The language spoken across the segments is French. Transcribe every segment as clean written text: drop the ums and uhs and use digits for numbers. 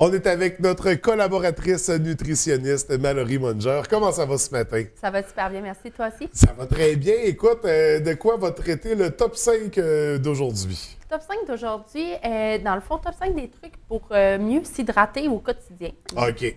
On est avec notre collaboratrice nutritionniste, Mallory Munger. Comment ça va ce matin? Ça va super bien, merci. Toi aussi? Ça va très bien. Écoute, de quoi va traiter le top 5 d'aujourd'hui? Top 5 d'aujourd'hui, dans le fond, top 5 des trucs pour mieux s'hydrater au quotidien. OK.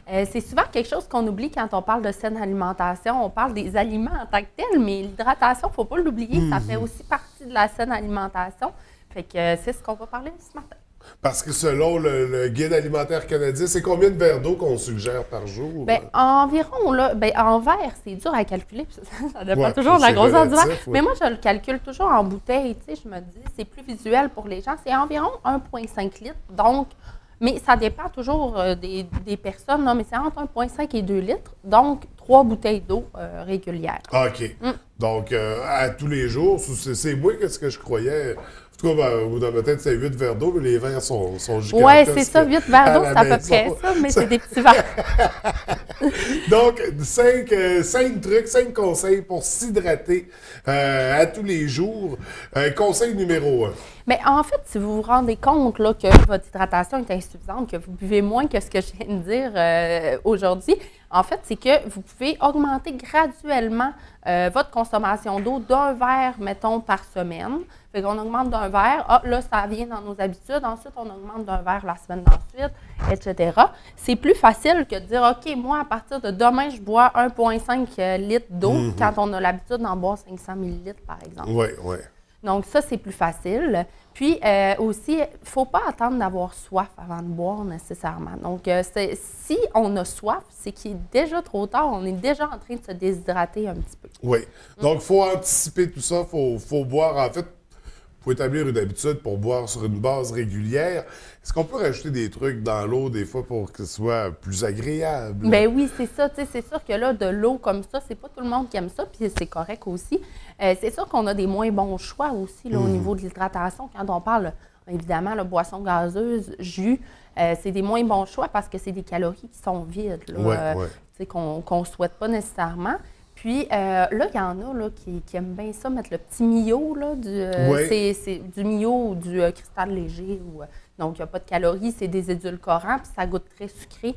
C'est souvent quelque chose qu'on oublie quand on parle de saine alimentation. On parle des aliments en tant que tels, mais l'hydratation, il ne faut pas l'oublier. Ça fait aussi partie de la saine alimentation. Fait que c'est ce qu'on va parler ce matin. Parce que selon le guide alimentaire canadien, c'est combien de verres d'eau qu'on suggère par jour? Bien, environ, là, en verre, c'est dur à calculer. Ça dépend Ouais, toujours de la grosseur du verre. relatif, ouais. Mais moi, je le calcule toujours en bouteille. Tu sais, je me dis, c'est plus visuel pour les gens. C'est environ 1,5 litres. Donc, mais ça dépend toujours des personnes, là, mais c'est entre 1,5 et 2 litres. Donc, 3 bouteilles d'eau régulières. OK. Donc, à tous les jours, c'est moins que ce que je croyais. En tout cas, dans ma tête, c'est 8 verres d'eau, mais les verres sont gigantesques. Oui, c'est ça, 8 verres d'eau, c'est à peu près ça, mais c'est des petits verres. Donc, 5 trucs, 5 conseils pour s'hydrater à tous les jours. Conseil numéro 1. Mais en fait, si vous vous rendez compte là, que votre hydratation est insuffisante, que vous buvez moins que ce que je viens de dire aujourd'hui, en fait, c'est que vous pouvez augmenter graduellement votre consommation d'eau d'un verre, mettons, par semaine. Fait qu'on augmente d'un verre. Ah, là, ça vient dans nos habitudes. Ensuite, on augmente d'un verre la semaine d'ensuite, etc. C'est plus facile que de dire, OK, moi, à partir de demain, je bois 1,5 litres d'eau quand on a l'habitude d'en boire 500 millilitres, par exemple. Oui, oui. Donc, ça, c'est plus facile. Puis, aussi, il ne faut pas attendre d'avoir soif avant de boire nécessairement. Donc, si on a soif, c'est qu'il est déjà trop tard. On est déjà en train de se déshydrater un petit peu. Oui. Donc, il faut anticiper tout ça. Il faut boire, en fait, il faut établir une habitude pour boire sur une base régulière. Est-ce qu'on peut rajouter des trucs dans l'eau, des fois, pour que ce soit plus agréable? Bien oui, c'est ça. Tu sais, c'est sûr que là, de l'eau comme ça, c'est pas tout le monde qui aime ça, puis c'est correct aussi. C'est sûr qu'on a des moins bons choix aussi là, au niveau de l'hydratation. Quand on parle, évidemment, là, boissons gazeuses, jus, c'est des moins bons choix parce que c'est des calories qui sont vides, là, tu sais, qu'on ne souhaite pas nécessairement. Puis là, il y en a là, qui aiment bien ça, mettre le petit Mio, là, c'est du Mio ou du cristal léger. Donc, il n'y a pas de calories, c'est des édulcorants, puis ça goûte très sucré.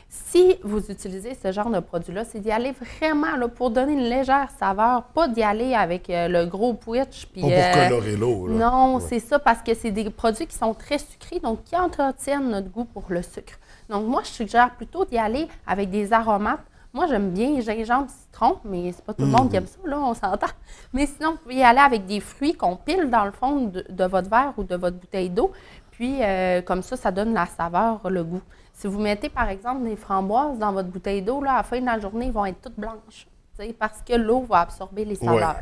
Si vous utilisez ce genre de produit-là, c'est d'y aller vraiment là, pour donner une légère saveur, pas d'y aller avec le gros pouitch. Puis, pas pour colorer l'eau. Non, c'est ça, parce que c'est des produits qui sont très sucrés, donc qui entretiennent notre goût pour le sucre. Donc, moi, je suggère plutôt d'y aller avec des aromates. Moi, j'aime bien gingembre, citron, mais c'est pas tout le monde qui aime ça, là, on s'entend. Mais sinon, vous pouvez y aller avec des fruits qu'on pile dans le fond de votre verre ou de votre bouteille d'eau. Puis, comme ça donne la saveur, le goût. Si vous mettez, par exemple, des framboises dans votre bouteille d'eau, là, à la fin de la journée, ils vont être toutes blanches, parce que l'eau va absorber les saveurs. Ouais.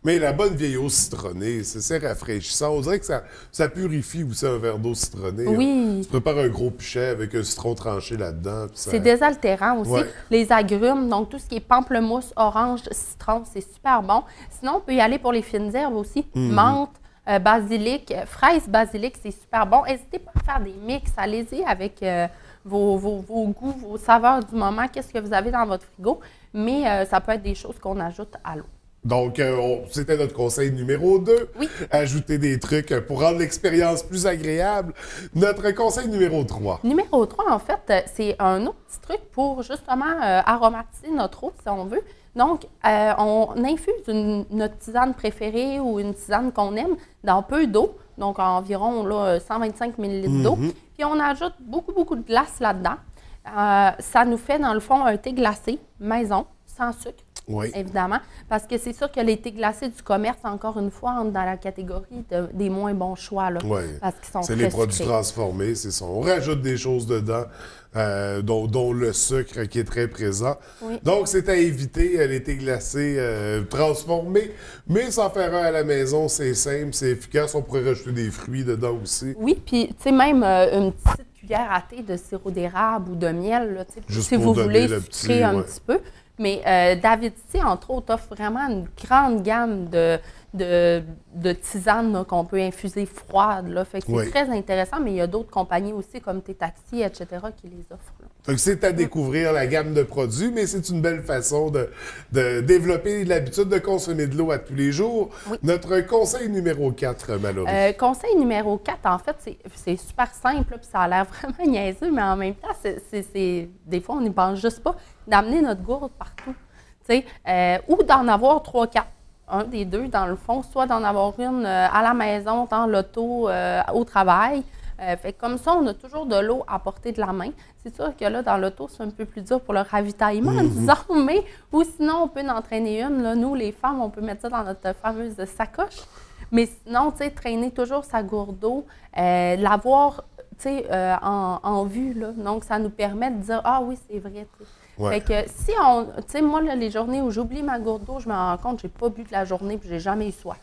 Mais la bonne vieille eau citronnée, c'est rafraîchissant. On dirait que ça purifie aussi un verre d'eau citronnée. Oui. Tu prépares un gros pichet avec un citron tranché là-dedans. C'est désaltérant aussi. Ouais. Les agrumes, donc tout ce qui est pamplemousse, orange, citron, c'est super bon. Sinon, on peut y aller pour les fines herbes aussi. Menthe, basilic, fraise, basilic, c'est super bon. N'hésitez pas à faire des mix. Allez-y avec vos goûts, vos saveurs du moment, qu'est-ce que vous avez dans votre frigo. Mais ça peut être des choses qu'on ajoute à l'eau. Donc, c'était notre conseil numéro 2. Oui. Ajouter des trucs pour rendre l'expérience plus agréable. Notre conseil numéro 3. Numéro 3, en fait, c'est un autre petit truc pour justement aromatiser notre eau, si on veut. Donc, on infuse notre tisane préférée ou une tisane qu'on aime dans peu d'eau, donc environ là, 125 ml d'eau. Puis, on ajoute beaucoup de glace là-dedans. Ça nous fait, dans le fond, un thé glacé maison, sans sucre. Oui. Évidemment, parce que c'est sûr que les thés glacés du commerce, encore une fois, entrent dans la catégorie des moins bons choix, là, parce qu'ils sont très les produits sucrés. Transformés, c'est ça. On rajoute des choses dedans, dont le sucre qui est très présent. Oui. Donc, c'est à éviter les thés glacés transformés, mais s'en faire un à la maison, c'est simple, c'est efficace. On pourrait rajouter des fruits dedans aussi. Oui, puis tu sais, même une petite cuillère à thé de sirop d'érable ou de miel, là, si vous voulez sucrer un petit peu. Mais David C, entre autres, offre vraiment une grande gamme de de tisane qu'on peut infuser froide. Là. Fait que c'est très intéressant, mais il y a d'autres compagnies aussi, comme tes taxis, etc., qui les offrent. Là. Fait que c'est à découvrir la gamme de produits, mais c'est une belle façon de développer l'habitude de consommer de l'eau à tous les jours. Oui. Notre conseil numéro 4, Mallory. Conseil numéro 4, en fait, c'est super simple, puis ça a l'air vraiment niaiseux, mais en même temps, des fois, on n'y pense juste pas, d'amener notre gourde partout. Ou d'en avoir 3-4. Un des deux, dans le fond, soit d'en avoir une à la maison, dans l'auto, au travail. Fait que comme ça, on a toujours de l'eau à portée de la main. C'est sûr que là, dans l'auto, c'est un peu plus dur pour le ravitaillement, disons, mais ou sinon, on peut en traîner une. Là, nous, les femmes, on peut mettre ça dans notre fameuse sacoche. Mais sinon, tu sais, traîner toujours sa gourde d'eau, l'avoir, tu sais, en vue, là. Donc, ça nous permet de dire, ah oui, c'est vrai, tu sais. Ouais. Fait que si on, tu sais, moi, là, les journées où j'oublie ma gourde d'eau, je me rends compte que je n'ai pas bu de la journée puis j'ai jamais eu soif.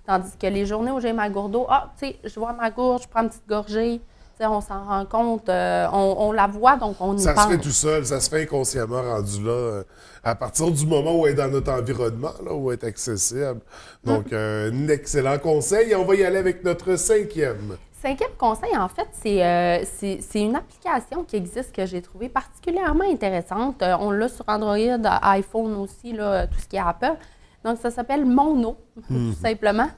Tandis que les journées où j'ai ma gourde d'eau, tu sais, je vois ma gourde, je prends une petite gorgée, tu sais, on s'en rend compte, on la voit, donc on y pense. Ça se fait tout seul, ça se fait inconsciemment rendu là, à partir du moment où elle est dans notre environnement, là, où elle est accessible. Donc, un excellent conseil. Et on va y aller avec notre 5e. 5e conseil, en fait, c'est une application qui existe que j'ai trouvée particulièrement intéressante. On l'a sur Android, iPhone aussi, là, tout ce qui est Apple. Donc, ça s'appelle Mon Eau, tout simplement.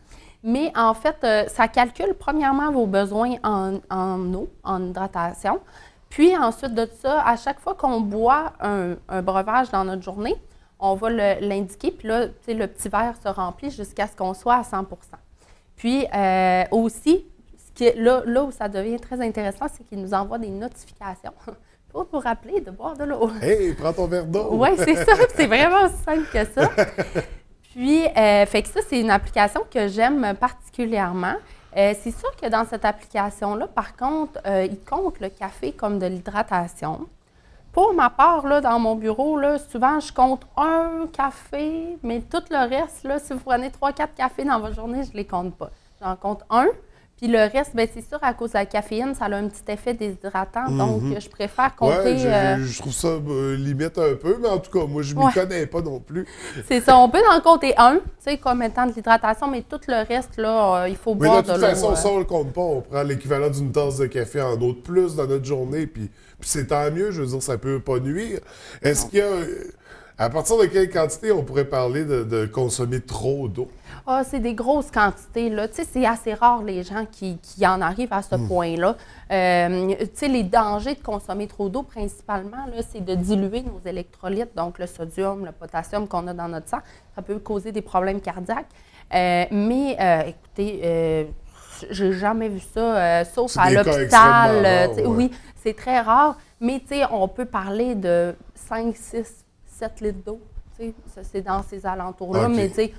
Mais en fait, ça calcule premièrement vos besoins en eau, en hydratation. Puis ensuite de ça, à chaque fois qu'on boit un breuvage dans notre journée, on va l'indiquer. Puis là, le petit verre se remplit jusqu'à ce qu'on soit à 100 %. Puis aussi, là où ça devient très intéressant, c'est qu'il nous envoie des notifications pour nous rappeler de boire de l'eau. Hey, prends ton verre d'eau! Oui, c'est ça. C'est vraiment aussi simple que ça. Puis, fait que ça, c'est une application que j'aime particulièrement. C'est sûr que dans cette application-là, par contre, il compte le café comme de l'hydratation. Pour ma part, là, dans mon bureau, là, souvent, je compte un café, mais tout le reste, là, si vous prenez 3-4 cafés dans votre journée, je ne les compte pas. J'en compte un. Puis le reste, bien, c'est sûr, à cause de la caféine, ça a un petit effet déshydratant. Donc, je préfère compter... Ouais, je trouve ça limite un peu, mais en tout cas, moi, je ne m'y connais pas non plus. C'est ça. On peut en compter un, tu sais, comme étant de l'hydratation, mais tout le reste, là, il faut boire de l'eau. Mais de toute façon, ça, on ne le compte pas. On prend l'équivalent d'une tasse de café en eau de plus dans notre journée, puis c'est tant mieux. Je veux dire, ça ne peut pas nuire. Est-ce qu'il y a... À partir de quelle quantité on pourrait parler de consommer trop d'eau? Ah, c'est des grosses quantités, là. Tu sais, c'est assez rare les gens qui en arrivent à ce point-là. Tu sais, les dangers de consommer trop d'eau, principalement, là, c'est de diluer nos électrolytes, donc le sodium, le potassium qu'on a dans notre sang. Ça peut causer des problèmes cardiaques. Écoutez, j'ai jamais vu ça, sauf à l'hôpital. Oui, c'est très rare. Mais, tu sais, on peut parler de 5, 6, 7 litres d'eau. C'est dans ces alentours-là. Okay. Mais, tu sais,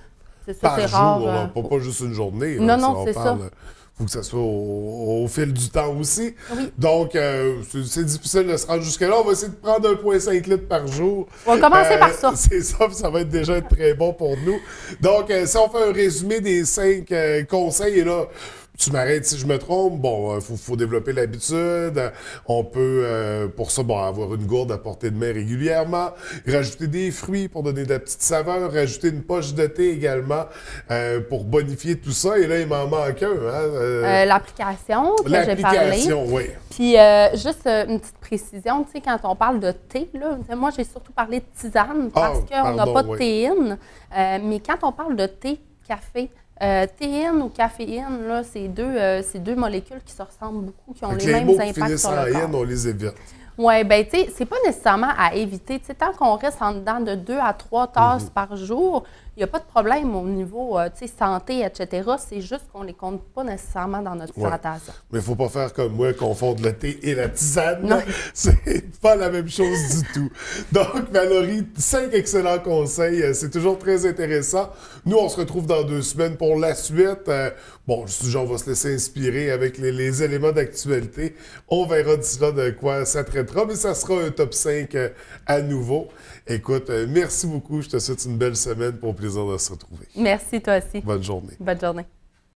c'est ça, c'est rare. Rare. Pas juste une journée. Non, non, c'est ça. Il faut que ça soit au fil du temps aussi. Oui. Donc, c'est difficile de se rendre jusque-là. On va essayer de prendre 1,5 litres par jour. On va commencer par ça. C'est ça, ça va déjà être très bon pour nous. Donc, si on fait un résumé des 5 conseils, et là, tu m'arrêtes si je me trompe. Bon, faut développer l'habitude. On peut, pour ça, avoir une gourde à portée de main régulièrement. Rajouter des fruits pour donner de la petite saveur. Rajouter une poche de thé également pour bonifier tout ça. Et là, il m'en manque un. L'application que j'ai parlé. L'application, oui. Puis, juste une petite précision, tu sais, quand on parle de thé, là, moi, j'ai surtout parlé de tisane parce qu'on n'a pas de théine. Mais quand on parle de thé, café, théine ou caféine, là, c'est deux molécules qui se ressemblent beaucoup, qui ont les mêmes impacts sur le corps. On les évite. Oui, bien, tu sais, c'est pas nécessairement à éviter. Tu sais, tant qu'on reste en dedans de 2 à 3 tasses par jour, il n'y a pas de problème au niveau, tu sais, santé, etc. C'est juste qu'on ne les compte pas nécessairement dans notre hydratation. Mais il ne faut pas faire comme moi, confondre le thé et la tisane. Non. C'est pas la même chose du tout. Donc, Mallory, 5 excellents conseils. C'est toujours très intéressant. Nous, on se retrouve dans 2 semaines pour la suite. Bon, on va se laisser inspirer avec les éléments d'actualité. On verra d'ici là de quoi ça traitera, mais ça sera un top 5 à nouveau. Écoute, merci beaucoup. Je te souhaite une belle semaine pour le plaisir de se retrouver. Merci, toi aussi. Bonne journée. Bonne journée.